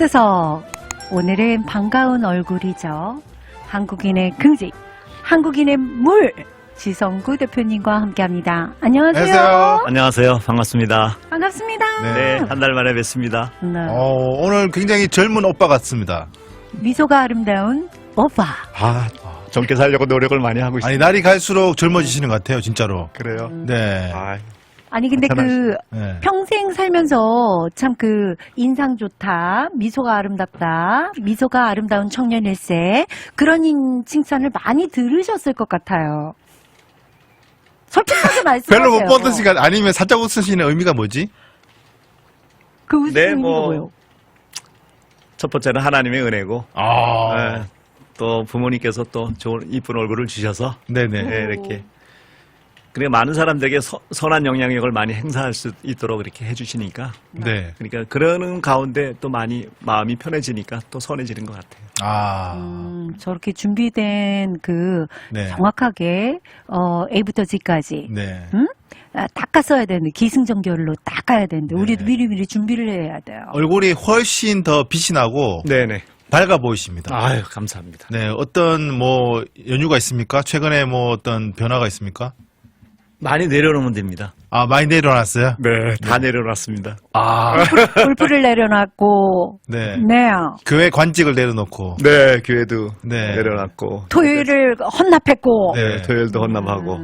초대석. 오늘은 반가운 얼굴이죠. 한국인의 긍지, 한국인의 물. 지성구 대표님과 함께합니다. 안녕하세요. 안녕하세요. 안녕하세요. 반갑습니다. 반갑습니다. 네, 한 달 만에 뵙습니다. 네. 오늘 굉장히 젊은 오빠 같습니다. 미소가 아름다운 오빠. 젊게 살려고 노력을 많이 하고 있습니다. 아니, 날이 갈수록 젊어지시는 것 같아요, 진짜로. 그래요? 네. 아니 근데 네. 평생 살면서 참 인상 좋다, 미소가 아름답다, 미소가 아름다운 청년일세 그런 칭찬을 많이 들으셨을 것 같아요. 솔직하게 말씀하세요. 별로 못 보던 시간 아니면 살짝 웃으시는 의미가 뭐지? 그 웃으시는 네, 의미가 뭐, 뭐예요? 첫 번째는 하나님의 은혜고, 아. 또 부모님께서 또 좋은 이쁜 얼굴을 주셔서 네네. 네, 이렇게 그러니까 많은 사람들에게 선한 영향력을 많이 행사할 수 있도록 이렇게 해주시니까 네. 그러니까 그러는 가운데 또 많이 마음이 편해지니까 또 선해지는 것 같아요. 저렇게 준비된 네. 정확하게 A부터 G까지 네. 닦았어야 되는데 기승전결로 닦아야 되는데 네. 우리도 미리미리 준비를 해야 돼요. 얼굴이 훨씬 더 빛이 나고 네네. 밝아 보이십니다. 아유, 감사합니다. 네. 어떤 뭐 연유가 있습니까? 최근에 뭐 어떤 변화가 있습니까? 많이 내려놓으면 됩니다. 아, 많이 내려놨어요? 네, 다 내려놨습니다. 골프를 내려놨고, 네. 네. 교회 관직을 내려놓고. 네, 교회도 네. 내려놨고. 토요일을 헌납했고. 네. 토요일도 헌납하고.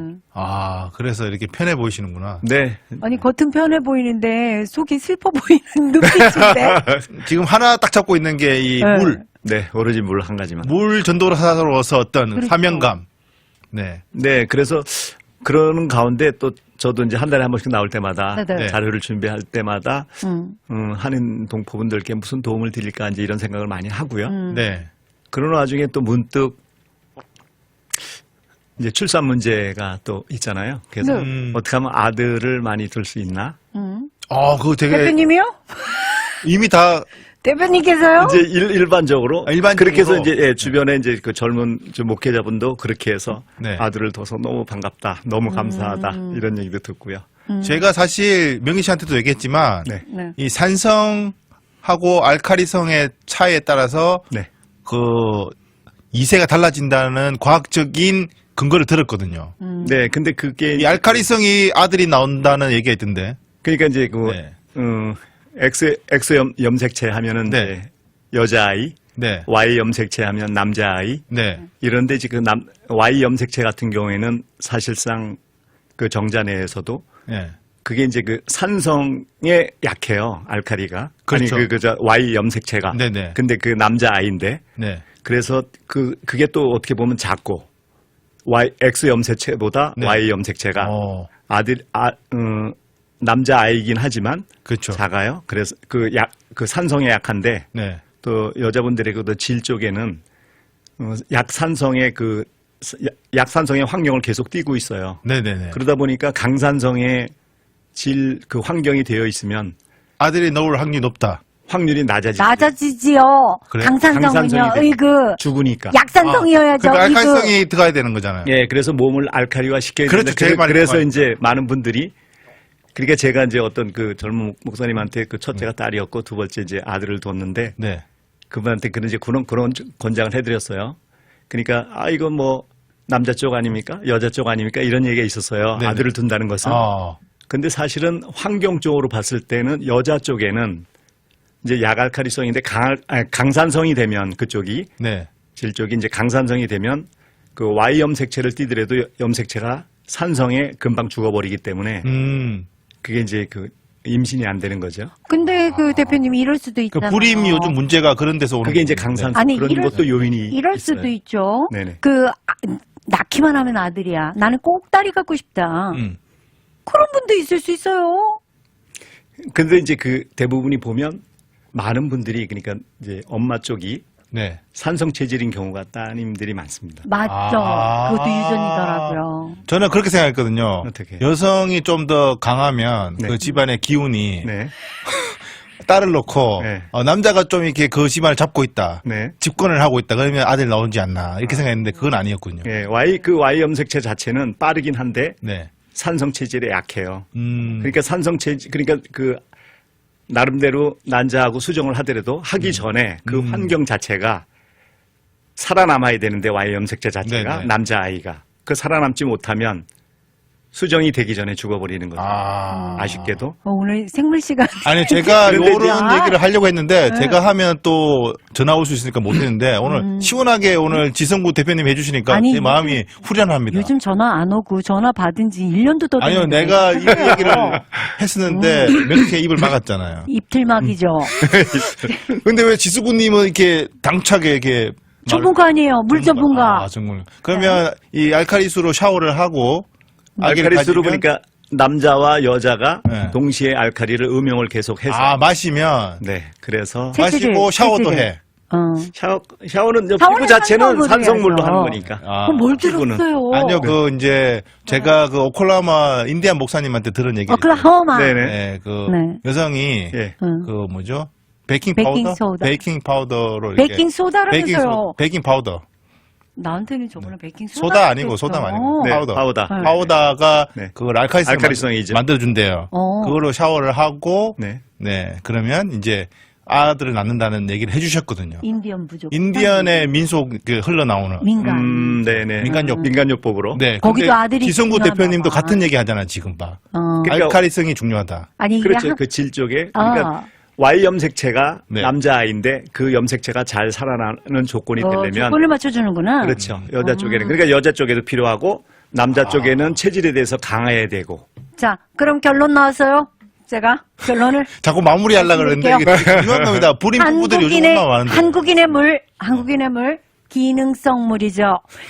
그래서 이렇게 편해 보이시는구나. 네. 아니, 겉은 편해 보이는데, 속이 슬퍼 보이는 눈빛인데. 지금 하나 딱 잡고 있는 게 이 네. 물. 네, 오로지 물 한 가지만. 물 전도사로서 어떤 그렇죠. 사명감. 네. 네, 그래서 그러는 가운데 또 저도 이제 한 달에 한 번씩 나올 때마다 네네. 자료를 준비할 때마다 한인 동포분들께 무슨 도움을 드릴까 이제 이런 생각을 많이 하고요. 네. 그런 와중에 또 문득 이제 출산 문제가 또 있잖아요. 그래서 네. 어떻게 하면 아들을 많이 둘 수 있나? 그거 되게 대표님이요? 이미 다 대표님께서요? 이제 일반적으로 일반적으로. 그렇게 해서 이제 주변에 이제 그 젊은 목회자분도 그렇게 해서 네. 아들을 둬서 너무 반갑다, 너무 감사하다 이런 얘기도 듣고요. 제가 사실 명희 씨한테도 얘기했지만 네, 네. 이 산성하고 알카리성의 차이에 따라서 네, 그 이세가 달라진다는 과학적인 근거를 들었거든요. 네. 근데 그게 이 알카리성이 아들이 나온다는 얘기가 있던데. 그러니까 이제 그 네. X 염색체 하면은 네. 이제 여자아이, 네. Y 염색체 하면 남자아이. 네. 이런데 지금 Y 염색체 같은 경우에는 사실상 그 정자 내에서도 네. 그게 이제 그 산성에 약해요, 알카리가. 그렇죠. 아니 Y 염색체가. 네네. 근데 그 남자아이인데 네. 그래서 그게 또 어떻게 보면 작고 X 염색체보다 네. Y 염색체가 어. 남자 아이긴 하지만 그렇죠. 작아요. 그래서 그 산성에 약한데 네. 또 여자분들의 그 질 쪽에는 약산성의 약산성의 환경을 계속 띠고 있어요. 네네네. 그러다 보니까 강산성의 그 환경이 되어 있으면 아들이 나올 확률이 높다. 확률이 낮아지죠. 낮아지지요. 그래? 강산성은요. 강산성이 으이그. 죽으니까. 약산성이어야죠. 그러니까 으이그. 알카리성이 들어가야 되는 거잖아요. 예, 그래서 몸을 알카리화 시켜야 그렇죠. 되는데 제일 많이 그래서 들어가니까. 이제 많은 분들이 그러니까 제가 이제 어떤 그 젊은 목사님한테 그 첫째가 딸이었고 두 번째 이제 아들을 뒀는데 네. 그분한테 그런 권장을 해드렸어요. 그러니까 이건 뭐 남자 쪽 아닙니까? 여자 쪽 아닙니까? 이런 얘기가 있었어요. 네네. 아들을 둔다는 것은. 근데 사실은 환경적으로 봤을 때는 여자 쪽에는 이제 약알카리성인데 강산성이 되면 그쪽이 네. 질 쪽이 이제 강산성이 되면 그 Y 염색체를 띠더라도 염색체가 산성에 금방 죽어버리기 때문에 그게 이제 그 임신이 안 되는 거죠. 근데 그 대표님이 이럴 수도 그 있잖아요. 불임이 요즘 문제가 그런 데서 오는 그게 이제 건데. 강산성 아니, 그런 것도 요인이 이럴 있어요. 수도 있죠. 네네. 낳기만 하면 아들이야. 나는 꼭 딸이 갖고 싶다. 음. 그런 분도 있을 수 있어요. 근데 이제 그 대부분이 보면 많은 분들이 그러니까 이제 엄마 쪽이 네. 산성 체질인 경우가 따님들이 많습니다. 맞죠. 그것도 유전이더라고요. 저는 그렇게 생각했거든요. 어떻게? 여성이 좀 더 강하면 네. 그 집안의 기운이 네. 딸을 놓고 네. 남자가 좀 이렇게 그 집안을 잡고 있다. 네. 집권을 하고 있다. 그러면 아들 나오지 않나. 이렇게 생각했는데 그건 아니었군요. 예, Y 염색체 자체는 빠르긴 한데 네. 산성 체질에 약해요. 음. 그러니까 산성 체질 그러니까 그 나름대로 난자하고 수정을 하더라도 하기 전에 그 환경 자체가 살아남아야 되는데 Y 염색체 자체가 네네. 남자아이가 그 살아남지 못하면 수정이 되기 전에 죽어버리는 거죠. 아쉽게도. 오늘 생물 시간. 아니, 제가 그런데 요런 이제- 얘기를 하려고 했는데, 네. 제가 하면 또 전화 올 수 있으니까 못 했는데, 오늘 시원하게 오늘 지성구 대표님 해주시니까 아니, 제 마음이 후련합니다. 요즘 전화 안 오고 전화 받은 지 1년도 더 아니요, 됐는데. 내가 이 얘기를 했었는데, 몇 개 입을 막았잖아요. 입틀막이죠. 근데 왜 지수구님은 이렇게 당차게 이렇게. 전문가니에요. 물 전문가. 아, 정말. 그러면 이 알칼리수로 샤워를 하고, 아기를 알칼리수로 가지면- 보니까 남자와 여자가 네. 동시에 알칼리를 음용을 계속해서 마시면, 네 그래서 체질을, 마시고 샤워도 체질을. 해. 샤워는 이제 샤워는 피부 자체는 산성물로 산성물로 해야죠. 하는 거니까. 그럼 뭘 피부는. 들었어요? 아니요, 이제, 제가 그 오클라호마 인디안 목사님한테 들은 얘기. 오클라호마. 네네. 네, 네. 여성이, 예. 응. 뭐죠? 베이킹 파우더? 베이킹소다. 베이킹 파우더로 이렇게. 베이킹 소다라면서요. 베이킹 파우더. 나한테는 저번에 베이킹 소다. 소다 아니고, 소다 아니고. 네, 파우더. 파우더. 네. 파우더가 네. 그 알칼리성을 알칼리성이죠. 만들어준대요. 그거로 샤워를 하고, 네. 그러면 이제 아들을 낳는다는 얘기를 해주셨거든요. 인디언 부족. 인디언의 민속 흘러나오는. 민간. 네네. 민간요법. 민간요법으로. 네. 거기도 근데 아들이 기성구 중요하나 대표님도 봐. 같은 얘기 하잖아, 지금 봐. 그러니까 알칼리성이 중요하다. 아니 이게 그렇죠. 한- 그 질 쪽에. 그러니까 아. Y 염색체가 네. 남자아이인데 그 염색체가 잘 살아나는 조건이 되려면 조건을 맞춰주는구나. 그렇죠. 여자 쪽에는. 그러니까 여자 쪽에도 필요하고 남자 쪽에는 체질에 대해서 강해야 되고. 자, 그럼 결론 나왔어요. 제가 결론을 자꾸 마무리하려고 그러는데 이게 되게 중요한 겁니다. 불임 부부들이 요즘 얼마나 많은데. 한국인의 물 기능성 물이죠.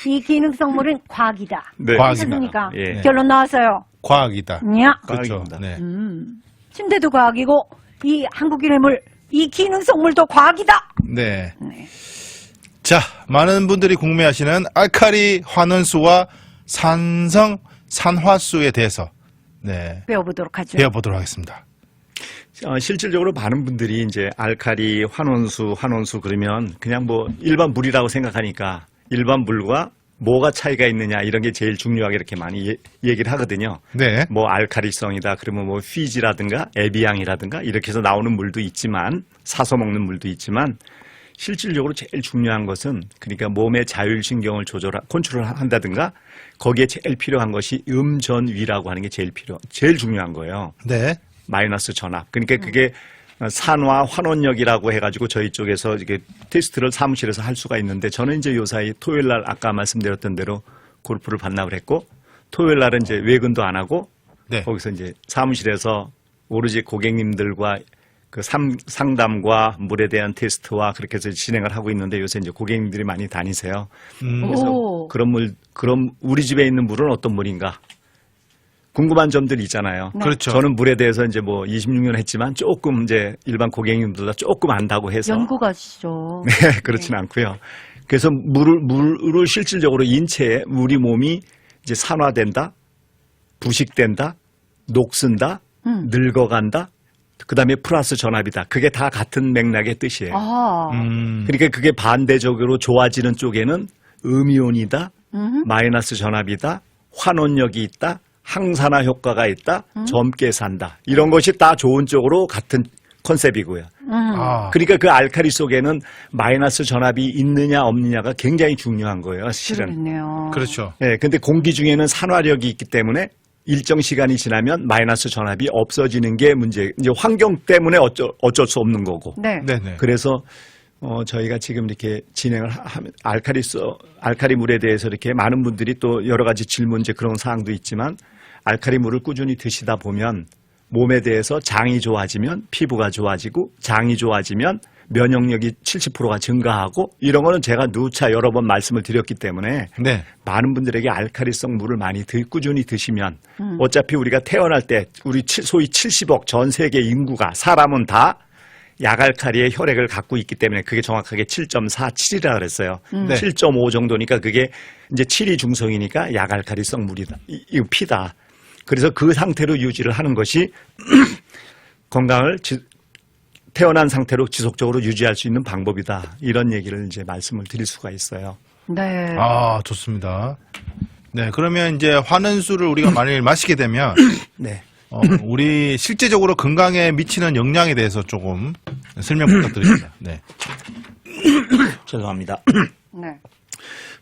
이 기능성 물은 과학이다. 네. 괜찮습니까? 예. 결론 나왔어요. 과학이다. 야, 그렇죠. 과학입니다. 네. 침대도 과학이고 이 한국인의 물, 이 기능성 물도 과학이다. 네. 자, 많은 분들이 궁금해하시는 알칼리 환원수와 산화수에 대해서 배워보도록 하죠. 배워보도록 하겠습니다. 실질적으로 많은 분들이 이제 알칼리, 환원수 그러면 그냥 뭐 일반 물이라고 생각하니까 일반 물과 뭐가 차이가 있느냐 이런 게 제일 중요하게 이렇게 많이 얘기를 하거든요. 네. 뭐 알칼리성이다 그러면 뭐 휘지라든가 에비앙이라든가 이렇게 해서 나오는 물도 있지만 사서 먹는 물도 있지만 실질적으로 제일 중요한 것은 그러니까 몸의 자율신경을 컨트롤한다든가 거기에 제일 필요한 것이 음전위라고 하는 게 제일 중요한 거예요. 네. 마이너스 전압. 그러니까 그게 산화 환원력이라고 해가지고 저희 쪽에서 이게 테스트를 사무실에서 할 수가 있는데 저는 이제 요사이 토요일 날 아까 말씀드렸던 대로 골프를 반납을 했고 토요일 날은 이제 외근도 안 하고 네. 거기서 이제 사무실에서 오로지 고객님들과 그 상담과 물에 대한 테스트와 그렇게 해서 진행을 하고 있는데 요새 이제 고객님들이 많이 다니세요. 그래서 오. 그럼 우리 집에 있는 물은 어떤 물인가? 궁금한 점들이 있잖아요. 네. 그렇죠. 저는 물에 대해서 이제 뭐 26년 했지만 조금 이제 일반 고객님들보다 조금 안다고 해서 연구가시죠. 네, 그렇진 않고요. 그래서 물을 실질적으로 인체에 우리 몸이 이제 산화된다, 부식된다, 녹슨다, 늙어간다, 그다음에 플러스 전압이다. 그게 다 같은 맥락의 뜻이에요. 아, 그러니까 그게 반대적으로 좋아지는 쪽에는 음이온이다, 마이너스 전압이다, 환원력이 있다, 항산화 효과가 있다, 젊게 산다. 이런 것이 다 좋은 쪽으로 같은 컨셉이고요. 아, 그러니까 그 알칼리 속에는 마이너스 전압이 있느냐 없느냐가 굉장히 중요한 거예요, 실은. 그렇네요. 그렇죠. 예, 근데 공기 중에는 산화력이 있기 때문에 일정 시간이 지나면 마이너스 전압이 없어지는 게 문제. 이제 환경 때문에 어쩔 수 없는 거고. 네. 네네. 그래서 저희가 지금 이렇게 진행을 하면 알칼리 물에 대해서 이렇게 많은 분들이 또 여러 가지 질문 이제 그런 사항도 있지만 알칼리 물을 꾸준히 드시다 보면 몸에 대해서 장이 좋아지면 피부가 좋아지고 장이 좋아지면 면역력이 70%가 증가하고 이런 거는 제가 누차 여러 번 말씀을 드렸기 때문에 네. 많은 분들에게 알칼리성 물을 많이 꾸준히 드시면 어차피 우리가 태어날 때 우리 소위 70억 전 세계 인구가 사람은 다 약알칼리의 혈액을 갖고 있기 때문에 그게 정확하게 7.47이라 그랬어요. 네. 7.5 정도니까 그게 이제 7이 중성이니까 약알칼리성 물이다. 이거 피다. 그래서 그 상태로 유지를 하는 것이 건강을 태어난 상태로 지속적으로 유지할 수 있는 방법이다. 이런 얘기를 이제 말씀을 드릴 수가 있어요. 네. 아, 좋습니다. 네, 그러면 이제 환원수를 우리가 만일 마시게 되면 네. 우리 실제적으로 건강에 미치는 영향에 대해서 조금 설명 부탁드립니다. 네. 죄송합니다. 네.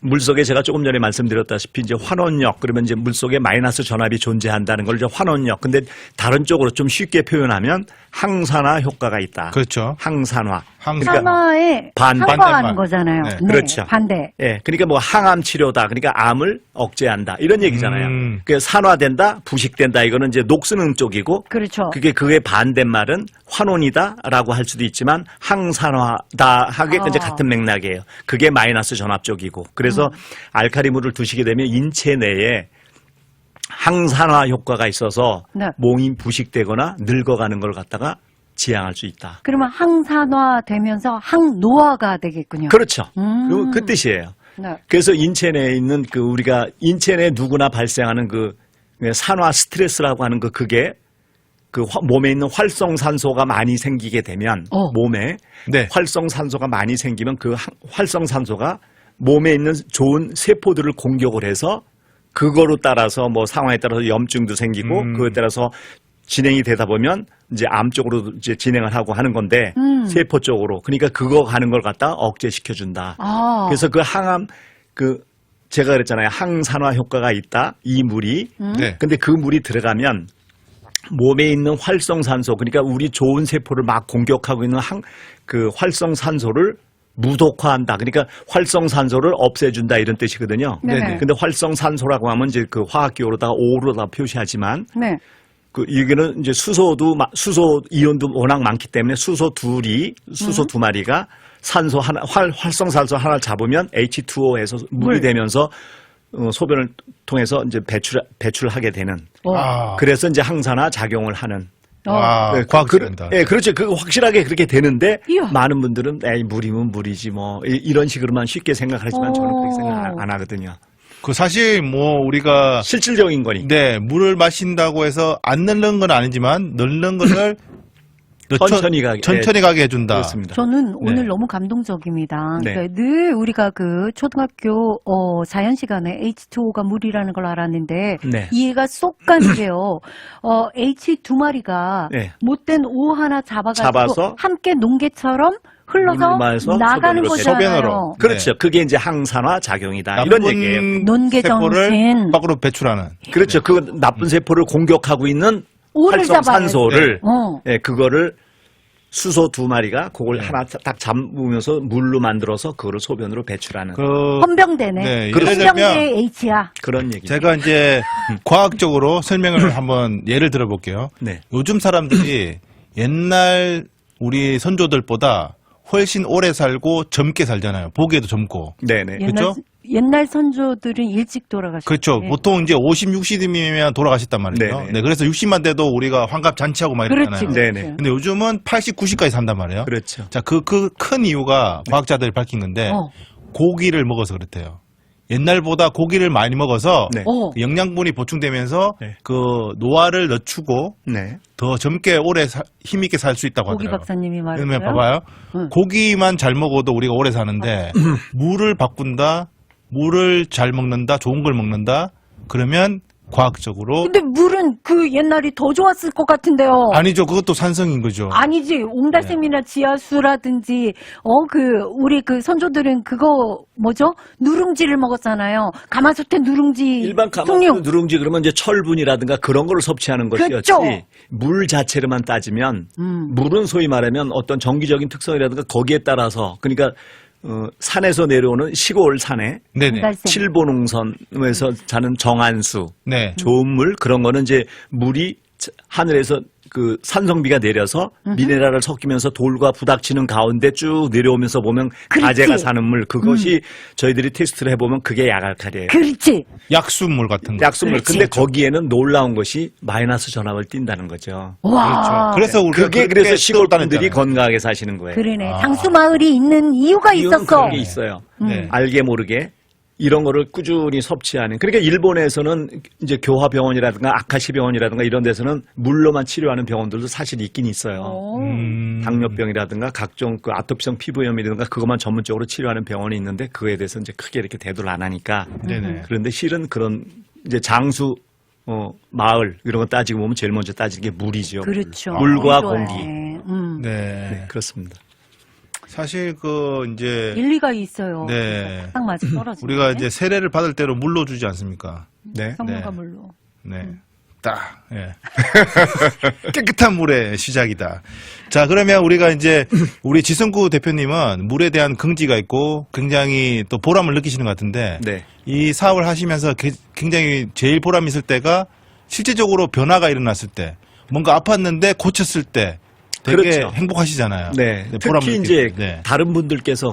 물속에 제가 조금 전에 말씀드렸다시피 이제 환원력 그러면 이제 물속에 마이너스 전압이 존재한다는 걸 이제 환원력. 근데 다른 쪽으로 좀 쉽게 표현하면 항산화 효과가 있다. 그렇죠. 항산화. 산화에 반대말. 항거하는 거잖아요. 네. 네, 그렇죠. 반대. 예, 그러니까 뭐 항암 치료다. 그러니까 암을 억제한다. 이런 얘기잖아요. 그 산화된다, 부식된다. 이거는 이제 녹스능 쪽이고, 그렇죠. 그게 반대말은 환원이다라고 할 수도 있지만 항산화다 하게 이제 같은 맥락이에요. 그게 마이너스 전압 쪽이고, 그래서 알카리물을 드시게 되면 인체 내에 항산화 효과가 있어서 네. 몸이 부식되거나 늙어가는 걸 갖다가 지향할 수 있다. 그러면 항산화 되면서 항노화가 되겠군요. 그렇죠. 그 뜻이에요. 네. 그래서 인체 내에 있는 우리가 인체 내에 누구나 발생하는 산화 스트레스라고 하는 그게 몸에 있는 활성산소가 많이 생기게 되면 몸에 네. 활성산소가 많이 생기면 그 활성산소가 몸에 있는 좋은 세포들을 공격을 해서 그거로 따라서 뭐 상황에 따라서 염증도 생기고 그거에 따라서 진행이 되다 보면 이제 암 쪽으로 이제 진행을 하고 하는 건데 세포 쪽으로 그러니까 그거 가는 걸 갖다 억제시켜 준다. 아. 그래서 그 항암 제가 그랬잖아요. 항산화 효과가 있다. 이 물이. 네. 근데 그 물이 들어가면 몸에 있는 활성산소 그러니까 우리 좋은 세포를 막 공격하고 있는 활성산소를 무독화한다. 그러니까 활성산소를 없애준다 이런 뜻이거든요. 네네. 근데 활성산소라고 하면 이제 그 화학기호로다가 O로다 표시하지만 네. 이게는 이제 수소 이온도 워낙 많기 때문에 수소 두 마리가 산소 하나, 활성산소 하나를 잡으면 H2O에서 물이 되면서 소변을 통해서 이제 배출하게 되는. 그래서 이제 항산화 작용을 하는. 과학적이다. 예, 그렇죠. 확실하게 그렇게 되는데 이야. 많은 분들은 에이 물이면 물이지 뭐 이런 식으로만 쉽게 생각하지만 저는 그렇게 생각 안 하거든요. 사실 우리가 실질적인 거니까. 네, 물을 마신다고 해서 안 넣는 건 아니지만 넣는 것을 천천히 가게 해준다. 그렇습니다. 저는 오늘 네. 너무 감동적입니다. 네. 그러니까 늘 우리가 초등학교 자연 시간에 H2O가 물이라는 걸 알았는데 네. 이해가 쏙 가는 게요. H 두 마리가 네. 못된 O 하나 잡아서 잡아서 함께 농개처럼 흘러서 물마에서 나가는 소변으로 거잖아요. 소변으로. 그렇죠. 그게 이제 항산화 작용이다. 이런 얘기예요. 논개 세포를 정신. 밖으로 배출하는. 그렇죠. 그 나쁜 세포를 공격하고 있는 O를 활성산소를 잡아야지. 예, 그거를 수소 두 마리가 그걸 하나 딱 잡으면서 물로 만들어서 그거를 소변으로 배출하는 헌병대네. 네, 헌병대의 H야. 그런 얘기. 제가 이제 과학적으로 설명을 한번 예를 들어볼게요. 네. 요즘 사람들이 옛날 우리 선조들보다 훨씬 오래 살고 젊게 살잖아요. 보기에도 젊고. 네네. 그렇죠? 옛날 선조들은 일찍 돌아가셨죠. 그렇죠. 보통 이제 50, 60이면 돌아가셨단 말이에요. 네네. 네, 그래서 60만 돼도 우리가 환갑 잔치하고 막 그렇지. 이러잖아요. 네네. 근데 요즘은 80, 90까지 산단 말이에요. 그렇죠. 자, 그 큰 이유가 과학자들이 밝힌 건데 고기를 먹어서 그렇대요. 옛날보다 고기를 많이 먹어서 네. 그 영양분이 보충되면서 네. 그 노화를 늦추고 네. 더 젊게 오래 힘있게 살 수 있다고 고기 하더라고요. 박사님이 그러면 말했어요. 봐봐요. 응. 고기만 잘 먹어도 우리가 오래 사는데 물을 바꾼다, 물을 잘 먹는다, 좋은 걸 먹는다. 그러면 과학적으로 근데 물은 그 옛날이 더 좋았을 것 같은데요. 아니죠. 그것도 산성인 거죠. 아니지. 옹달샘이나 지하수라든지 우리 선조들은 그거 뭐죠? 누룽지를 먹었잖아요. 가마솥에 누룽지. 일반 숭늉. 가마솥 누룽지 그러면 이제 철분이라든가 그런 거를 섭취하는 것이었지. 그렇죠. 물 자체로만 따지면 물은 소위 말하면 어떤 정기적인 특성이라든가 거기에 따라서 그러니까 산에서 내려오는 시골 산에 네네. 옹달샘. 칠보농선에서 자는 정한수, 네. 좋은 물 그런 거는 이제 물이 하늘에서 그 산성비가 내려서 미네랄을 섞이면서 돌과 부닥치는 가운데 쭉 내려오면서 보면 그렇지. 가재가 사는 물 그것이 저희들이 테스트를 해보면 그게 약알칼이에요. 그렇지. 약수물 같은 거. 약수물. 그렇지. 근데 거기에는 놀라운 것이 마이너스 전압을 띈다는 거죠. 와. 그렇죠. 그래서 우리가 그게 그렇게 그래서 시골 분들이 시골 건강하게 사시는 거예요. 그러네. 장수 마을이 있는 이유가 이유는 있었어. 그런 게 있어요. 네. 알게 모르게 이런 거를 꾸준히 섭취하는. 그러니까 일본에서는 이제 교화병원이라든가 아카시 병원이라든가 이런 데서는 물로만 치료하는 병원들도 사실 있긴 있어요. 당뇨병이라든가 각종 그 아토피성 피부염이라든가 그것만 전문적으로 치료하는 병원이 있는데 그거에 대해서 이제 크게 이렇게 대두를 안 하니까. 네네. 그런데 실은 그런 이제 장수 마을 이런 거 따지고 보면 제일 먼저 따지는 게 물이죠. 그렇죠. 물과 필요해. 공기. 네. 네, 그렇습니다. 사실 이제 일리가 있어요. 네. 딱 맞아 떨어지. 우리가 이제 세례를 받을 때로 물로 주지 않습니까? 네. 성문과 네. 물로. 네. 딱, 예. 깨끗한 물의 시작이다. 자, 그러면 우리가 이제, 우리 지성구 대표님은 물에 대한 긍지가 있고 굉장히 또 보람을 느끼시는 것 같은데, 네. 이 사업을 하시면서 굉장히 제일 보람 있을 때가 실질적으로 변화가 일어났을 때, 뭔가 아팠는데 고쳤을 때 되게 그렇죠. 행복하시잖아요. 네. 보람을 특히 느낄 이제 때. 네. 다른 분들께서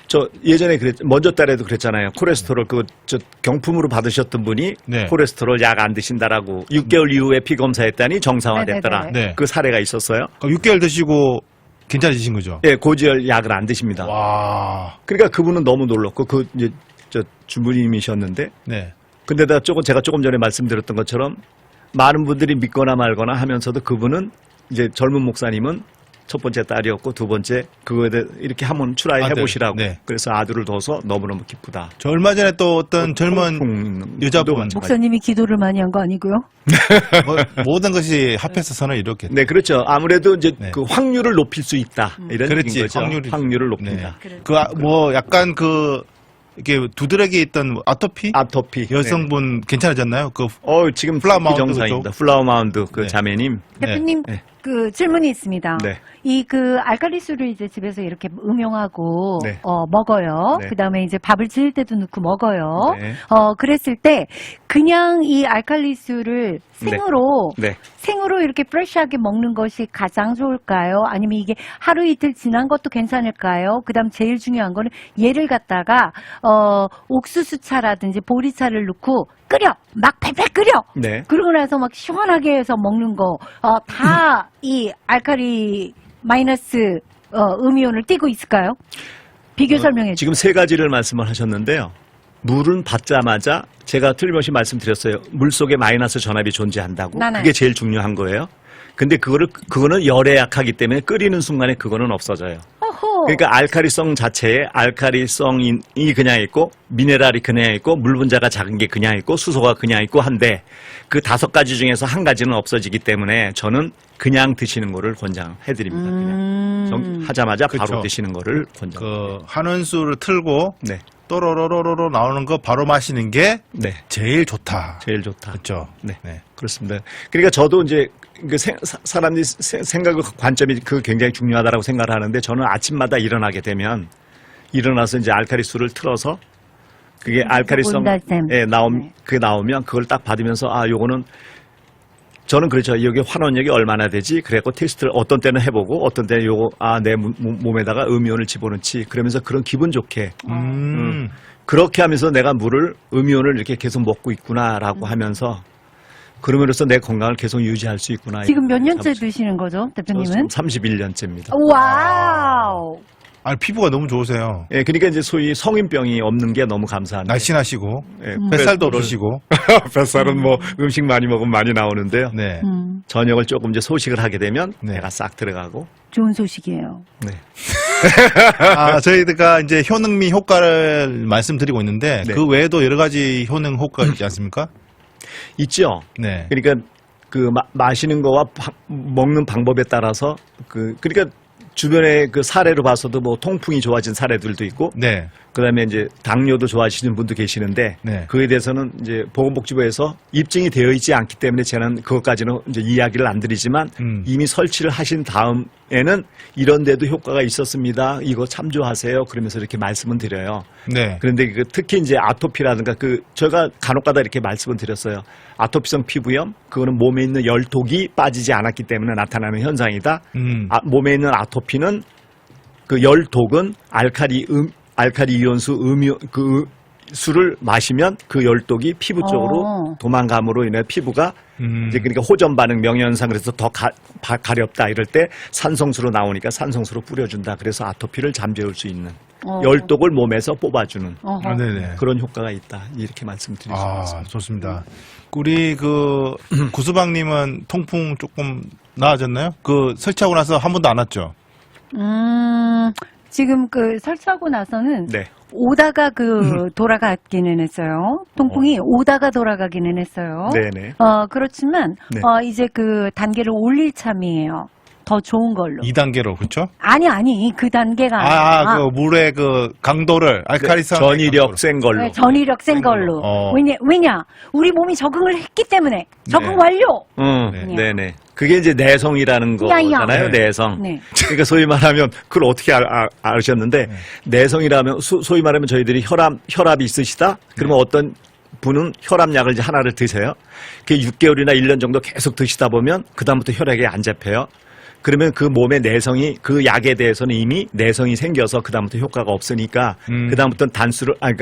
저 예전에 먼저 달에도 그랬잖아요. 콜레스테롤 저 경품으로 받으셨던 분이 네. 콜레스테롤 약 안 드신다라고 6개월 이후에 피 검사했더니 정상화됐더라. 네네네. 네. 그 사례가 있었어요. 그럼 6개월 드시고 괜찮으신 거죠? 예, 고지혈 약을 안 드십니다. 와. 그러니까 그분은 너무 놀랐고 이제 저 주부님이셨는데 네. 근데다 제가 조금 전에 말씀드렸던 것처럼 많은 분들이 믿거나 말거나 하면서도 그분은 이제 젊은 목사님은 첫 번째 딸이었고 두 번째 그거에 대해 이렇게 한번 트라이 아들, 해보시라고. 네. 그래서 아들을 둬서 너무너무 기쁘다. 저 얼마 전에 또 어떤 젊은 통풍 여자분. 마찬가지. 목사님이 기도를 많이 한 거 아니고요? 모든 것이 합해서 선을 이뤘겠죠. 네, 그렇죠. 아무래도 이제 네. 그 확률을 높일 수 있다. 이런 그렇지, 얘기인 거죠. 확률을. 높인다. 그래. 약간 이렇게 두드러기 있던 아토피? 아토피. 여성분 괜찮아졌나요? 지금 플라워 마운드 정상입니다. 플라워 마운드 그 네. 자매님. 대표님, 네. 그 질문이 있습니다. 네. 이 알칼리수를 이제 집에서 이렇게 음용하고 네. 먹어요. 네. 그다음에 이제 밥을 지을 때도 넣고 먹어요. 네. 그랬을 때 그냥 이 알칼리수를 생으로 네. 생으로 이렇게 프레시하게 먹는 것이 가장 좋을까요? 아니면 이게 하루 이틀 지난 것도 괜찮을까요? 그다음 제일 중요한 거는 얘를 갖다가 옥수수차라든지 보리차를 넣고 끓여 막 팔팔 끓여. 네. 그러고 나서 막 시원하게 해서 먹는 거 다 이 알칼리 마이너스 음이온을 띠고 있을까요? 비교 설명해 주세요. 지금 세 가지를 말씀을 하셨는데요. 물은 받자마자 제가 틀림없이 말씀드렸어요. 물 속에 마이너스 전압이 존재한다고. 나나요. 그게 제일 중요한 거예요. 근데 그거는 열에 약하기 때문에 끓이는 순간에 그거는 없어져요. 어허. 그러니까 알카리성 자체에 알카리성이 그냥 있고 미네랄이 그냥 있고 물 분자가 작은 게 그냥 있고 수소가 그냥 있고 한데 그 5가지 중에서 한 가지는 없어지기 때문에 저는 그냥 드시는 거를 권장해드립니다. 그냥 하자마자 바로 그쵸. 드시는 거를 권장. 한원수를 틀고 네, 또로로로로 나오는 거 바로 마시는 게 네, 제일 좋다. 제일 좋다. 그렇죠. 네. 네. 그렇습니다. 그러니까 저도 이제 사람들이 생각의 관점이 굉장히 중요하다고 생각을 하는데 저는 아침마다 일어나게 되면 일어나서 이제 알카리수를 틀어서 그게 알카리성 네. 그게 나오면 그걸 딱 받으면서 요거는 저는 그렇죠. 여기 환원력이 얼마나 되지? 그래갖고 테스트를 어떤 때는 해보고 어떤 때는 요거 내 몸에다가 음이온을 집어넣지. 그러면서 그런 기분 좋게 그렇게 하면서 내가 음이온을 이렇게 계속 먹고 있구나라고 하면서 그러면서 내 건강을 계속 유지할 수 있구나. 지금 몇 년째 드시는 거죠, 대표님은? 31년째입니다. 와우. 아니, 피부가 너무 좋으세요. 예, 그러니까 이제 소위 성인병이 없는 게 너무 감사한데. 날씬하시고 예, 뱃살도 없으시고. 뱃살은 뭐 음식 많이 먹으면 많이 나오는데요. 네. 저녁을 조금 이제 소식을 하게 되면 네. 배가 싹 들어가고. 좋은 소식이에요. 네. 저희가 이제 효능미 효과를 말씀드리고 있는데 네. 그 외에도 여러 가지 효능 효과 있지 않습니까? 있죠. 네. 그러니까 마시는 거와 먹는 방법에 따라서 그러니까 주변에 사례로 봐서도 뭐 통풍이 좋아진 사례들도 있고 네. 그다음에 이제 당뇨도 좋아하시는 분도 계시는데 네. 그에 대해서는 이제 보건복지부에서 입증이 되어 있지 않기 때문에 저는 그것까지는 이제 이야기를 안 드리지만 이미 설치를 하신 다음에는 이런 데도 효과가 있었습니다. 이거 참조하세요. 그러면서 이렇게 말씀을 드려요. 네. 그런데 특히 이제 아토피라든가 제가 간혹가다 이렇게 말씀을 드렸어요. 아토피성 피부염 그거는 몸에 있는 열독이 빠지지 않았기 때문에 나타나는 현상이다. 몸에 있는 아토피는 그 열독은 알카리 이온수 수를 마시면 그 열독이 피부 쪽으로 도망감으로 인해 피부가 이제 그러니까 호전 반응 명현상 그래서 더 가렵다 이럴 때 산성수로 나오니까 산성수로 뿌려준다. 그래서 아토피를 잠재울 수 있는 열독을 몸에서 뽑아주는 네네. 그런 효과가 있다. 이렇게 말씀드릴 수 있습니다. 좋습니다. 우리 구수방님은 통풍 조금 나아졌나요? 설치하고 나서 한 번도 안 왔죠? 지금 그 설치하고 나서는 네. 오다가 돌아가기는 했어요. 통풍이 오다가 돌아가기는 했어요. 네네. 그렇지만 네. 이제 그 단계를 올릴 참이에요. 더 좋은 걸로. 2단계로 그렇죠? 아니 그 단계가 아니라 그 물의 그 강도를 알카리성 전이력 센 걸로. 네, 전이력 센 걸로. 왜냐 우리 몸이 적응을 했기 때문에 적응 네. 완료. 네. 네네. 그게 이제 내성이라는 거잖아요. 네. 내성. 네. 그러니까 소위 말하면 그걸 어떻게 아셨는데 내성이라면 소위 말하면 저희들이 혈압이 있으시다. 그러면 어떤 분은 혈압약을 이제 하나를 드세요. 그게 6개월이나 1년 정도 계속 드시다 보면 그다음부터 혈액이 안 잡혀요. 그러면 그 몸의 내성이 그 약에 대해서는 이미 내성이 생겨서 그다음부터 효과가 없으니까 그다음부터는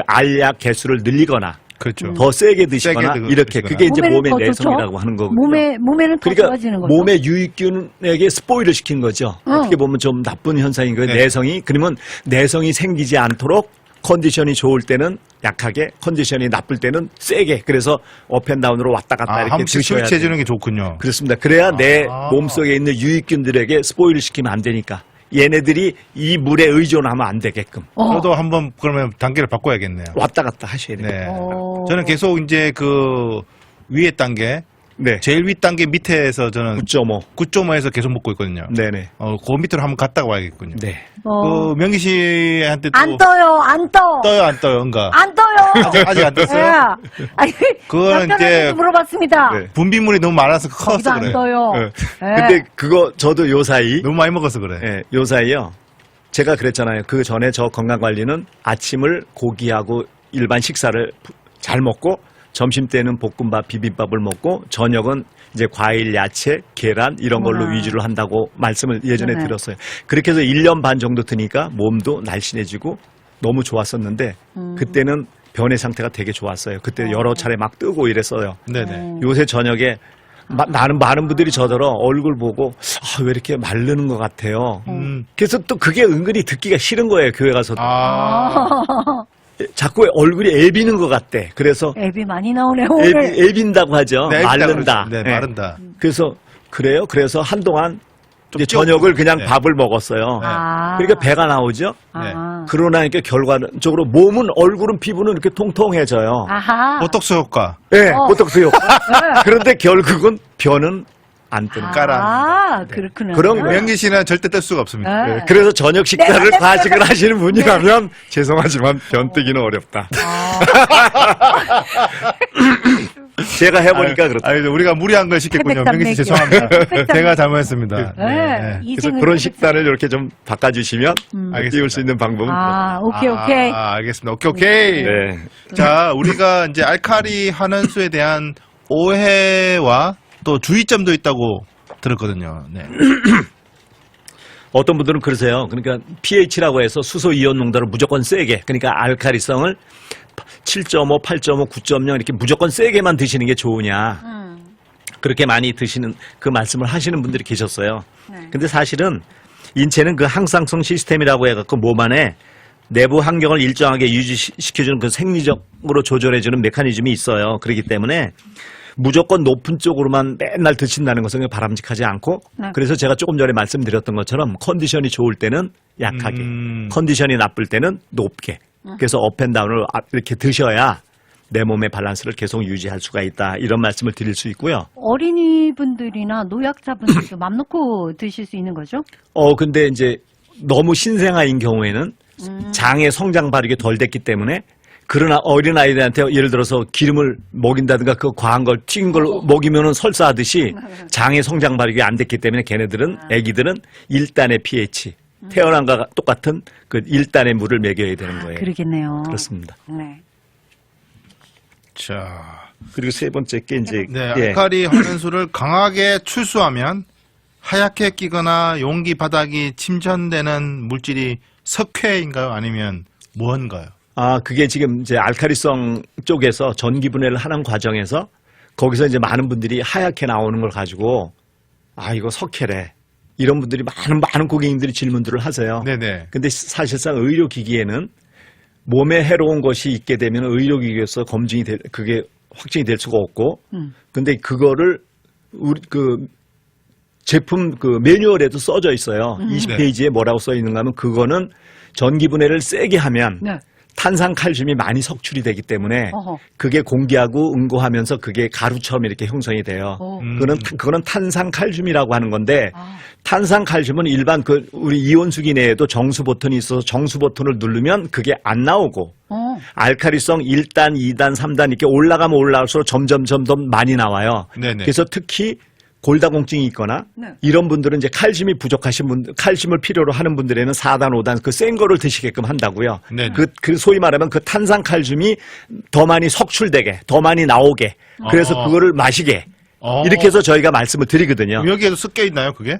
알약 개수를 늘리거나 그렇죠. 더 세게 드시거나 세게 이렇게 드시거나. 그게 이제 몸에는 몸의 더 내성이라고 좋죠? 하는 거거든요. 몸에는 더 그러니까 좋아지는 거죠. 몸의 유익균에게 스포일을 시킨 거죠. 어떻게 보면 좀 나쁜 현상인 거예요. 네. 내성이. 그러면 내성이 생기지 않도록 컨디션이 좋을 때는 약하게, 컨디션이 나쁠 때는 세게. 그래서 업앤다운으로 왔다 갔다 한 이렇게 번씩 드셔야 스위치해 돼요. 주는 게 좋군요. 그렇습니다. 그래야 내 아. 몸속에 있는 유익균들에게 스포일을 시키면 안 되니까. 얘네들이 이 물에 의존하면 안 되게끔. 저도 한번 그러면 단계를 바꿔야겠네요. 왔다 갔다 하셔야 돼요. 네. 오. 저는 계속 이제 그 위에 단계, 네. 제일 위 단계 밑에서 저는 9.5. 9.5에서 계속 먹고 있거든요. 네네. 그 밑으로 한번 갔다가 와야겠군요. 네. 그 명기 씨한테 또 안 떠요, 안 떠. 떠요, 안 떠요, 응가? 안 떠요. 아직 안 떴어요? 예. 아니, 그거는 이제 남편한테도 물어봤습니다. 네. 분비물이 너무 많아서 거기도 커서 안 그래. 떠요. 네. 예. 근데 그거 저도 요 사이 너무 많이 먹어서 그래. 예, 요 사이요. 제가 그랬잖아요. 그 전에 저 건강관리는 아침을 고기하고 일반 식사를 잘 먹고 점심 때는 볶음밥, 비빔밥을 먹고 저녁은 이제 과일, 야채, 계란 이런 걸로 위주로 한다고 말씀을 예전에 네. 들었어요. 그렇게 해서 1년 반 정도 드니까 몸도 날씬해지고 너무 좋았었는데 그때는 변의 상태가 되게 좋았어요. 그때 여러 차례 막 뜨고 이랬어요. 네네. 요새 저녁에 많은 분들이 저더러 얼굴 보고 왜 이렇게 마르는 것 같아요. 그래서 또 그게 은근히 듣기가 싫은 거예요. 교회 가서도. 자꾸 얼굴이 애비는 것 같대. 그래서 앱이 많이 나오네, 오늘. 애빈다고 하죠. 네, 마른다. 네, 예. 마른다. 그래서 그래요. 그래서 한동안 이제 좀 저녁을 그냥 네. 밥을 먹었어요. 아. 그러니까 배가 나오죠. 아. 그러나 이렇게 결과적으로 몸은 얼굴은 피부는 이렇게 통통해져요. 아하. 보톡스 효과. 네, 어. 보톡스 효과. 그런데 결국은 변은 안 뜨는 거예요. 아, 그렇구나. 그런 거예요. 명기 씨는 절대 뜰 수가 없습니다. 네. 네, 그래서 저녁 식사를 내가 과식을 하시는 분이라면 죄송하지만 변 뜨기는 어렵다. 제가 해보니까 그렇다. 아니, 우리가 무리한 걸 시켰군요. 태백산 명기 씨 맥이요. 죄송합니다. 태백산 제가 잘못했습니다. 네. 그래서 이제는 그런 태백산- 식단을 이렇게 좀 바꿔주시면 띄울 수 있는 방법은 아, 오케이. 알겠습니다. 오케이. 네. 자, 우리가 이제 알카리 환원수에 대한 오해와 또 주의점도 있다고 들었거든요. 네. 어떤 분들은 그러세요. 그러니까 pH라고 해서 수소 이온 농도를 무조건 세게, 그러니까 알카리성을 7.5, 8.5, 9.0 이렇게 무조건 세게만 드시는 게 좋으냐. 그렇게 많이 드시는 그 말씀을 하시는 분들이 계셨어요. 네. 근데 사실은 인체는 그 항상성 시스템이라고 해갖고 몸 안에 내부 환경을 일정하게 유지시켜주는 그 생리적으로 조절해주는 메커니즘이 있어요. 그렇기 때문에 무조건 높은 쪽으로만 맨날 드신다는 것은 바람직하지 않고 네. 그래서 제가 조금 전에 말씀드렸던 것처럼 컨디션이 좋을 때는 약하게 컨디션이 나쁠 때는 높게 그래서 업앤다운을 이렇게 드셔야 내 몸의 밸런스를 계속 유지할 수가 있다 이런 말씀을 드릴 수 있고요. 어린이분들이나 노약자분들도 맘 놓고 드실 수 있는 거죠? 근데 이제 너무 신생아인 경우에는 장의 성장 발육이 덜 됐기 때문에 그러나 어린아이들한테 예를 들어서 기름을 먹인다든가 그 과한 걸 튀긴 걸 먹이면은 설사하듯이 장의 성장 발육이 안 됐기 때문에 걔네들은 애기들은 1단의 pH 태어난 것과 똑같은 그 1단의 물을 먹여야 되는 거예요. 그러겠네요. 그렇습니다. 네. 자, 그리고 세 번째 게 이제 네, 예. 알카리 환원수를 강하게 출수하면 하얗게 끼거나 용기 바닥이 침전되는 물질이 석회인가요? 아니면 무언가요? 그게 지금 이제 알카리성 쪽에서 전기분해를 하는 과정에서 거기서 이제 많은 분들이 하얗게 나오는 걸 가지고 이거 석회래. 이런 분들이 많은 고객님들이 질문들을 하세요. 네네. 근데 사실상 의료기기에는 몸에 해로운 것이 있게 되면 의료기기에서 그게 확증이 될 수가 없고 근데 그거를 제품 그 매뉴얼에도 써져 있어요. 20페이지에 뭐라고 써 있는가 하면 그거는 전기분해를 세게 하면 네. 탄산칼슘이 많이 석출이 되기 때문에 어허. 그게 공기하고 응고하면서 그게 가루처럼 이렇게 형성이 돼요. 그거는 탄산칼슘이라고 하는 건데 탄산칼슘은 일반 그 우리 이온수기 내에도 정수 버튼이 있어서 정수 버튼을 누르면 그게 안 나오고 알카리성 1단, 2단, 3단 이렇게 올라가면 올라갈수록 점점 많이 나와요. 네네. 그래서 특히 골다공증이 있거나 네. 이런 분들은 이제 칼슘이 부족하신 분들, 칼슘을 필요로 하는 분들에는 4단, 5단 그 센 거를 드시게끔 한다고요. 네네. 그 소위 말하면 그 탄산칼슘이 더 많이 석출되게, 더 많이 나오게, 그래서 그거를 마시게 이렇게 해서 저희가 말씀을 드리거든요. 여기에도 섞여 있나요, 그게?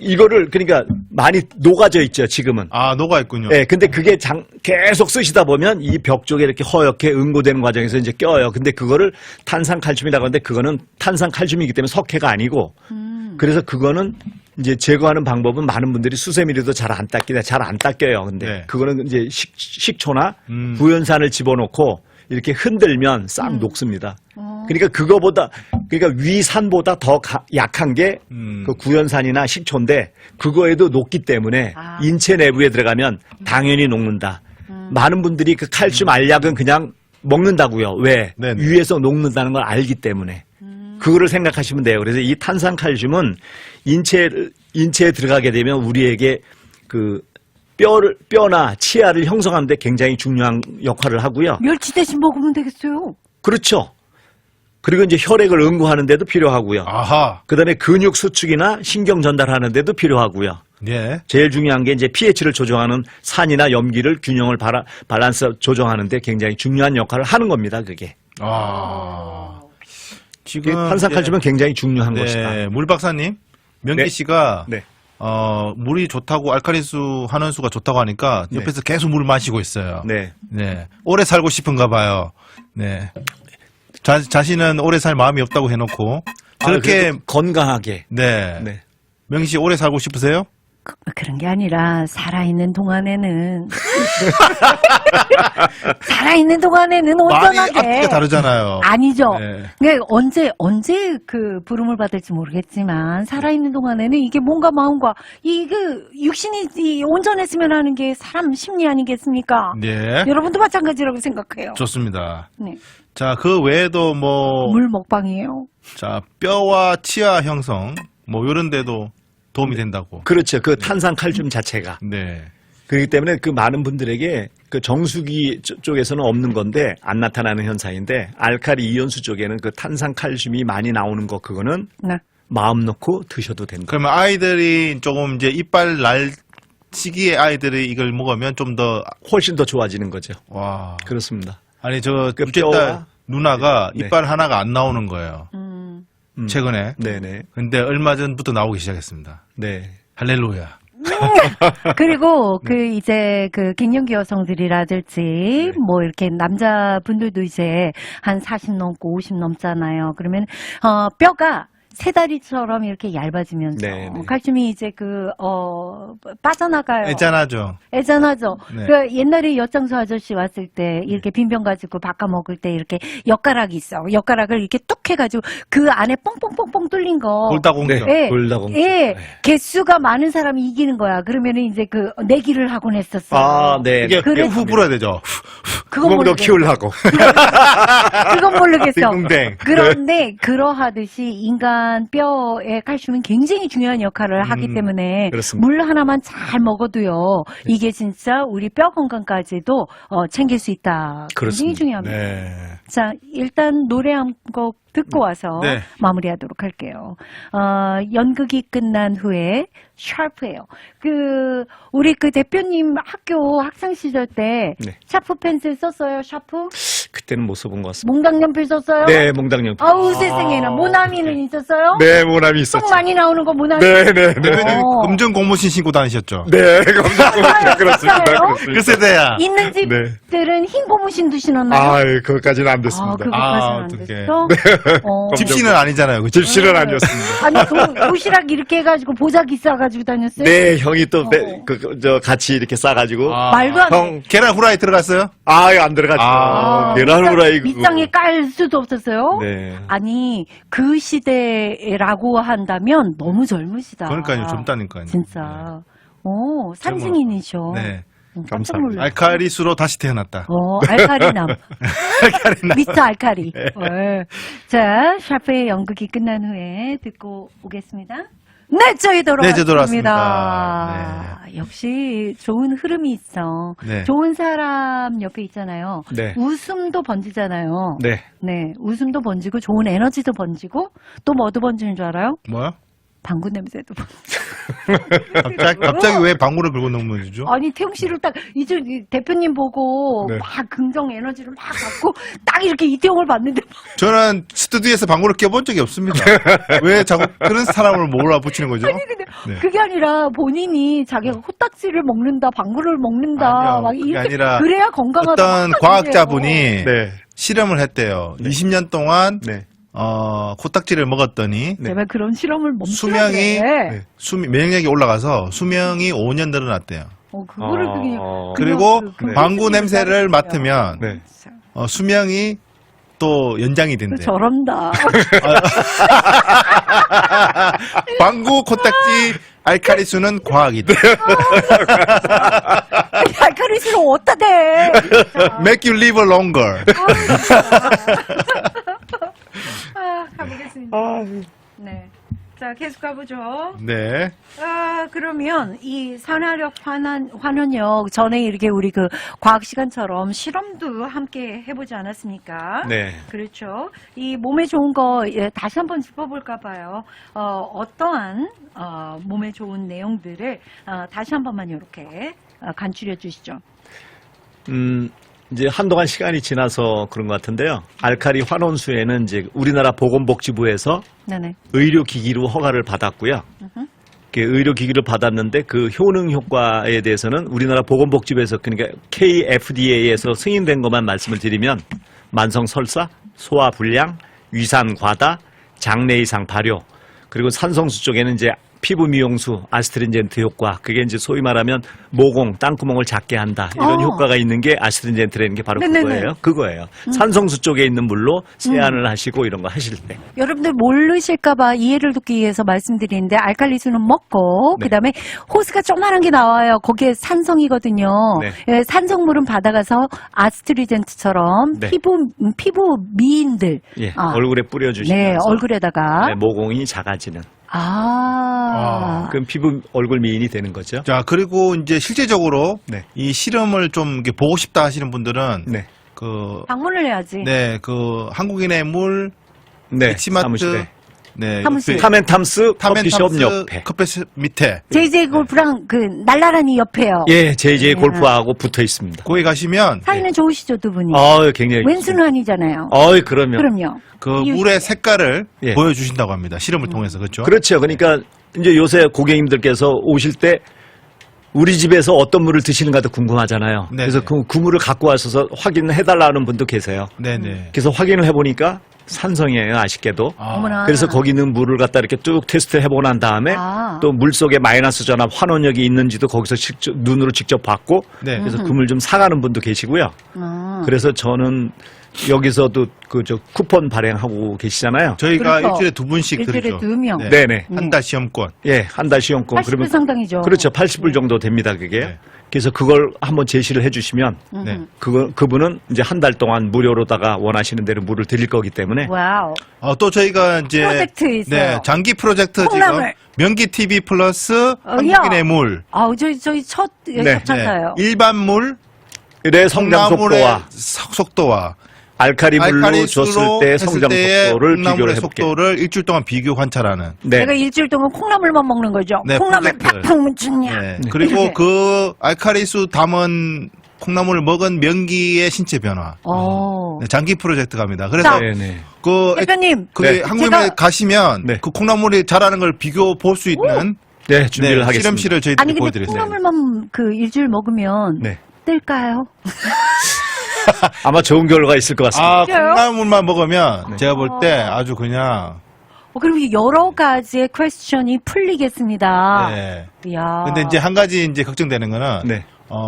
이거를 그러니까 많이 녹아져 있죠, 지금은. 아, 녹아 있군요. 네, 근데 그게 계속 쓰시다 보면 이 벽 쪽에 이렇게 허옇게 응고되는 과정에서 이제 껴요. 근데 그거를 탄산칼슘이라고 하는데 그거는 탄산칼슘이기 때문에 석회가 아니고 그래서 그거는 이제 제거하는 방법은 많은 분들이 수세미로도 잘 안 닦여요. 근데 네. 그거는 이제 식초나 구연산을 집어넣고 이렇게 흔들면 싹 녹습니다. 그러니까 그러니까 위산보다 더 약한 게 그 구연산이나 식초인데 그거에도 녹기 때문에 인체 내부에 들어가면 당연히 녹는다. 많은 분들이 그 칼슘 알약은 그냥 먹는다고요. 왜? 네네. 위에서 녹는다는 걸 알기 때문에. 그거를 생각하시면 돼요. 그래서 이 탄산칼슘은 인체에 들어가게 되면 우리에게 그 뼈나 치아를 형성하는 데 굉장히 중요한 역할을 하고요. 멸치 대신 먹으면 되겠어요. 그렇죠. 그리고 이제 혈액을 응고하는 데도 필요하고요. 아하. 그다음에 근육 수축이나 신경 전달하는 데도 필요하고요. 예. 제일 중요한 게 이제 pH를 조정하는 산이나 염기를 균형을 밸런스 조정하는 데 굉장히 중요한 역할을 하는 겁니다. 그게. 지금 탄산칼슘은 굉장히 중요한 것이다. 네, 물 박사님, 명기 네. 씨가 네. 물이 좋다고 알칼리수 한원수가 좋다고 하니까 네. 옆에서 계속 물을 마시고 있어요. 네. 네. 오래 살고 싶은가 봐요. 네. 자신은 오래 살 마음이 없다고 해놓고 저렇게 그래도 건강하게. 네. 네. 명기 씨 오래 살고 싶으세요? 그런 게 아니라 살아있는 동안에는 살아있는 동안에는 말이 온전하게 앞뒤가 다르잖아요. 아니죠. 네. 그러니까 언제 그 부름을 받을지 모르겠지만 살아있는 동안에는 이게 몸과 마음과 그 육신이 온전했으면 하는 게 사람 심리 아니겠습니까? 네. 여러분도 마찬가지라고 생각해요. 좋습니다. 네. 자, 그 외에도 물 먹방이에요. 자, 뼈와 치아 형성 이런 데도 도움이 된다고. 그렇죠. 그 탄산칼슘 자체가. 네. 그렇기 때문에 그 많은 분들에게 그 정수기 쪽에서는 없는 건데 안 나타나는 현상인데 알칼리 이온수 쪽에는 그 탄산칼슘이 많이 나오는 거 그거는 네. 마음 놓고 드셔도 된다. 그러면 아이들이 조금 이제 이빨 날 시기에 아이들이 이걸 먹으면 좀 더, 훨씬 더 좋아지는 거죠. 와. 그렇습니다. 아니, 저, 그 둘째 뼈와- 딸 누나가 네. 이빨 하나가 안 나오는 거예요. 최근에. 네네. 근데 얼마 전부터 나오기 시작했습니다. 네. 할렐루야. 그리고 이제 갱년기 여성들이라든지 이렇게 남자분들도 이제 한 40 넘고 50 넘잖아요. 그러면 뼈가 새다리처럼 이렇게 얇아지면서 네, 네. 칼슘이 이제 빠져나가요. 애짠하죠. 애잔하죠. 네. 그 옛날에 엿장수 아저씨 왔을 때 이렇게 빈병 가지고 바꿔 먹을 때 이렇게 엿가락이 있어. 엿가락을 이렇게 뚝 해가지고 그 안에 뻥뻥뻥뻥 뚫린 거. 골다공증. 네. 골다공증. 예, 개수가 많은 사람이 이기는 거야. 그러면은 이제 내기를 하곤 했었어. 아, 네. 이게 그래- 후 불어야 되죠. 그건 구멍도 모르겠어. 키우려고. 그건 모르겠어. 딩동댕. 그런데 그러하듯이 인간 뼈의 칼슘은 굉장히 중요한 역할을 하기 때문에 그렇습니다. 물 하나만 잘 먹어도요. 이게 진짜 우리 뼈 건강까지도 챙길 수 있다. 굉장히 그렇습니다. 중요합니다. 네. 자, 일단 노래 한 곡 듣고 와서 네. 마무리하도록 할게요. 연극이 끝난 후에 샤프예요. 우리 대표님 학교 학창 시절 때 네. 샤프 펜슬 썼어요. 샤프? 그때는 못 써본 것 같습니다. 몽당 연필 썼어요? 네, 몽당연필. 아우 세상에나 모나미는 있었어요? 네, 모남이 똥 있었죠. 많이 나오는 거 모나미. 네, 네, 네. 대표님 어. 검정 고무신 신고 다니셨죠? 네, 그렇습니다. 있어요? 그 세대야. 있는 집들은 흰 고무신도 신었나요? 아, 그것까지는 안 됐습니다. 그것까지는 안 어떡해. 됐어? 집시는 아니잖아요. 그죠? 집시는 아니었습니다. 아니 도시락 이렇게 해가지고 보자기 싸가지고 다녔어요? 네, 형이 또 같이 이렇게 싸가지고. 아, 말도 안 돼. 형, 계란 후라이 들어갔어요? 안 들어갔죠. 아. 계란후라이 그거. 밑장에 깔 수도 없었어요. 네. 아니 그 시대라고 한다면 너무 젊으시다. 그러니까요, 젊다니까요. 진짜. 오, 산증인이셔. 네. 깜짝 감사합니다. 놀랐어. 알카리수로 다시 태어났다. 알카리남. 알카리남. 미스터 알카리. 자, 샤프의 연극이 끝난 후에 듣고 오겠습니다. 네, 저희 돌아왔습니다. 네, 저희 돌아왔습니다. 역시 좋은 흐름이 있어. 네. 좋은 사람 옆에 있잖아요. 네. 웃음도 번지잖아요. 네. 네, 웃음도 번지고 좋은 에너지도 번지고 또 뭐도 번지는 줄 알아요? 뭐야? 방구 냄새도 번지고. 갑자기 왜 방구를 긁고 넘어지죠? 아니 태용 씨를 딱 이제 대표님 보고 네. 막 긍정 에너지를 막 갖고 딱 이렇게 이태용을 봤는데 저는 스튜디오에서 방구를 껴본 적이 없습니다. 왜 자꾸 그런 사람을 몰아붙이는 거죠? 아니 근데 네. 그게 아니라 본인이 자기가 코딱지를 먹는다, 방구를 먹는다, 아니요, 막 그게 이렇게 아니라 그래야 건강하다. 어떤 막 과학자분이 네. 실험을 했대요. 20년 동안 네. 코딱지를 먹었더니 네. 제발 그런 실험을 멈추라 수명이 그래. 면역력이 올라가서 수명이 5년 늘어났대요. 그거를 그냥 그리고 그냥 방구 그 냄새를 그냥 맡으면 네. 수명이 또 연장이 된대요. 저런다. 방구 코딱지 알카리수는 과학이다. 알카리스를 어디다 대? Make you live longer. 가보겠습니다. 네. 자, 계속 가보죠. 네. 그러면 이 산화력 환원력 전에 이렇게 우리 그 과학 시간처럼 실험도 함께 해보지 않았습니까? 네. 그렇죠. 이 몸에 좋은 거 다시 한번 짚어볼까 봐요. 어떠한 몸에 좋은 내용들을 다시 한 번만 이렇게 간추려 주시죠. 이제 한동안 시간이 지나서 그런 것 같은데요. 알카리 환원수에는 이제 우리나라 보건복지부에서 네네. 의료기기로 허가를 받았고요. 그 의료기기를 받았는데 그 효능 효과에 대해서는 우리나라 보건복지부에서 그러니까 KFDA에서 승인된 것만 말씀을 드리면 만성 설사, 소화불량, 위산 과다, 장내 이상 발효, 그리고 산성수 쪽에는 이제 피부 미용수, 아스트린젠트 효과, 그게 이제 소위 말하면 모공, 땅구멍을 작게 한다. 이런 효과가 있는 게 아스트린젠트라는 게 바로 네네네. 그거예요. 산성수 쪽에 있는 물로 세안을 하시고 이런 거 하실 때. 여러분들 모르실까봐 이해를 돕기 위해서 말씀드리는데 알칼리수는 먹고 네. 그다음에 호스가 조그만한 게 나와요. 거기에 산성이거든요. 네. 예, 산성물은 받아가서 아스트리젠트처럼 네. 피부 미인들 예, 얼굴에 뿌려주시면서 네, 얼굴에다가 네, 모공이 작아지는. 그럼 그럼 피부 얼굴 미인이 되는 거죠. 자, 그리고 이제 실제적으로 네. 이 실험을 좀 이렇게 보고 싶다 하시는 분들은 네, 방문을 해야지. 그 한국인의 물 네, 엑시마트 사무실에. 네, 사무실. 옆에 타멘탐스 커피숍 옆에. 커피숍 밑에 JJ 골프랑 그 날라라니 옆에요. 예, JJ 골프하고 붙어 있습니다. 거기 가시면 사이는 좋으시죠, 두 분이. 굉장히. 왼수는 아니잖아요. 그러면. 그럼요. 그 이유- 물의 색깔을 예. 보여주신다고 합니다. 실험을 통해서 그렇죠? 그렇죠. 그러니까 이제 요새 고객님들께서 오실 때 우리 집에서 어떤 물을 드시는가도 궁금하잖아요. 네네. 그래서 그 물을 갖고 와서 확인해달라는 분도 계세요. 네네. 그래서 확인을 해보니까 산성이에요, 아쉽게도. 어머나. 그래서 거기 있는 물을 갖다 이렇게 쭉 테스트 해보고 난 다음에 또 물 속에 마이너스 전압 환원력이 있는지도 거기서 눈으로 직접 봤고 네. 그래서 그 물 좀 사가는 분도 계시고요. 그래서 저는 여기서도 저 쿠폰 발행하고 계시잖아요. 저희가 그렇죠. 일주일에 두 분씩 일주일에 드리죠. 두 명. 네. 네네. 한 달 시험권. 예, 한 달 시험권. 80불 상당이죠. 그렇죠. 80불 정도 됩니다, 그게. 네. 그래서 그걸 한번 제시를 해주시면 네. 그분은 이제 한 달 동안 무료로다가 원하시는 대로 물을 드릴 거기 때문에 와우. 또 저희가 이제 프로젝트 있어요. 네, 장기 프로젝트 콩나물. 지금 명기 TV 플러스 한국인의 물. 저희 첫 네, 협찬사예요. 일반 물, 의 성장 콩나물의 속도와 속도와 알카리 물로 알카리수로 줬을 때 했을 성장 때의 속도를 콩나물의 비교를 해볼게요. 속도를 일주일 동안 비교 관찰하는. 네. 제가 일주일 동안 콩나물만 먹는 거죠. 네, 콩나물 프로젝트를. 팍팍 묻혔냐. 네. 그리고 이렇게. 그 알카리수 담은 콩나물을 먹은 명기의 신체 변화. 네, 장기 프로젝트 갑니다. 그래서 자, 네네. 그 대표님. 네. 한국에 가시면 네. 그 콩나물이 자라는 걸 비교 볼 수 있는 네, 준비를 하겠습니다. 실험실을 저희들이 아니 근데 보여드렸어요. 콩나물만 그 일주일 먹으면 네. 뜰까요? 아마 좋은 결과가 있을 것 같습니다. 진짜요? 콩나물만 먹으면 제가 볼 때 아주 그냥 그리고 여러 가지의 퀘스천이 풀리겠습니다. 네. 이야. 근데 이제 한 가지 이제 걱정되는 거는 네.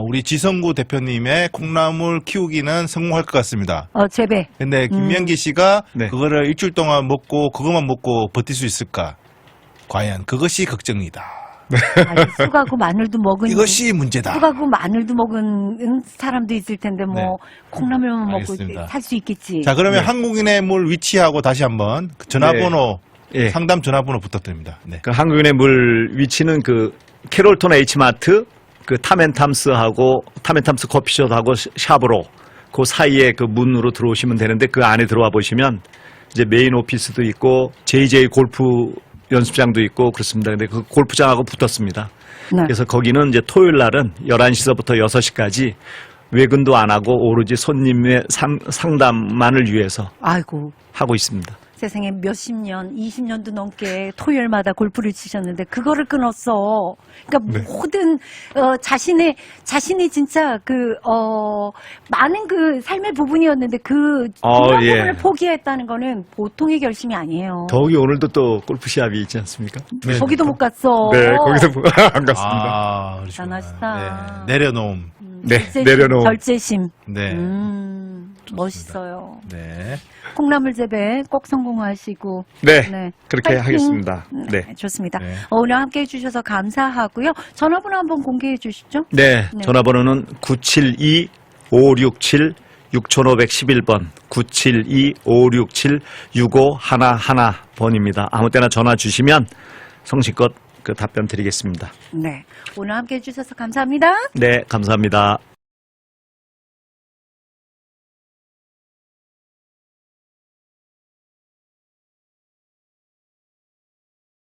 우리 지성구 대표님의 콩나물 키우기는 성공할 것 같습니다. 재배. 근데 김명기 씨가 네. 그거를 일주일 동안 먹고 그것만 먹고 버틸 수 있을까? 과연 그것이 걱정이다. 아니, 쑥하고 마늘도 먹은 이것이 문제다. 쑥하고 마늘도 먹은 사람도 있을 텐데 뭐 네. 콩나물만 먹고 알겠습니다. 살 수 있겠지. 자, 그러면 네. 한국인의 물 위치하고 다시 한번 그 전화번호, 예. 상담 전화번호 부탁드립니다. 네. 그 한국인의 물 위치는 그 캐롤톤 H마트, 그 탐앤탐스하고 탐앤탐스 커피숍하고 샵으로 그 사이에 그 문으로 들어오시면 되는데 그 안에 들어와 보시면 이제 메인 오피스도 있고 JJ 골프 연습장도 있고 그렇습니다. 근데 그 골프장하고 붙었습니다. 네. 그래서 거기는 이제 토요일 날은 11시서부터 6시까지 외근도 안 하고 오로지 손님의 상담만을 위해서 아이고. 하고 있습니다. 세상에 몇십 년, 20년도 넘게 토요일마다 골프를 치셨는데 그거를 끊었어. 그러니까 네. 모든 자신의 진짜 많은 그 삶의 부분이었는데 그 중요한 예. 부분을 포기했다는 거는 보통의 결심이 아니에요. 더욱이 오늘도 또 골프 시합이 있지 않습니까? 네. 거기도 못 갔어. 네, 거기서 안 갔습니다. 아, 그러시구나. 대단하시다. 네. 내려놓음. 네, 절제심, 내려놓음. 절제심. 네. 멋있어요. 네. 콩나물 재배 꼭 성공하시고. 네, 네. 그렇게 파이팅. 하겠습니다. 네. 좋습니다. 네. 오늘 함께 해주셔서 감사하고요. 전화번호 한번 공개해 주시죠. 네, 네. 전화번호는 972-567-6511번, 972-567-6511번입니다. 아무 때나 전화 주시면 성실껏 그 답변 드리겠습니다. 네. 오늘 함께 해주셔서 감사합니다. 네, 감사합니다.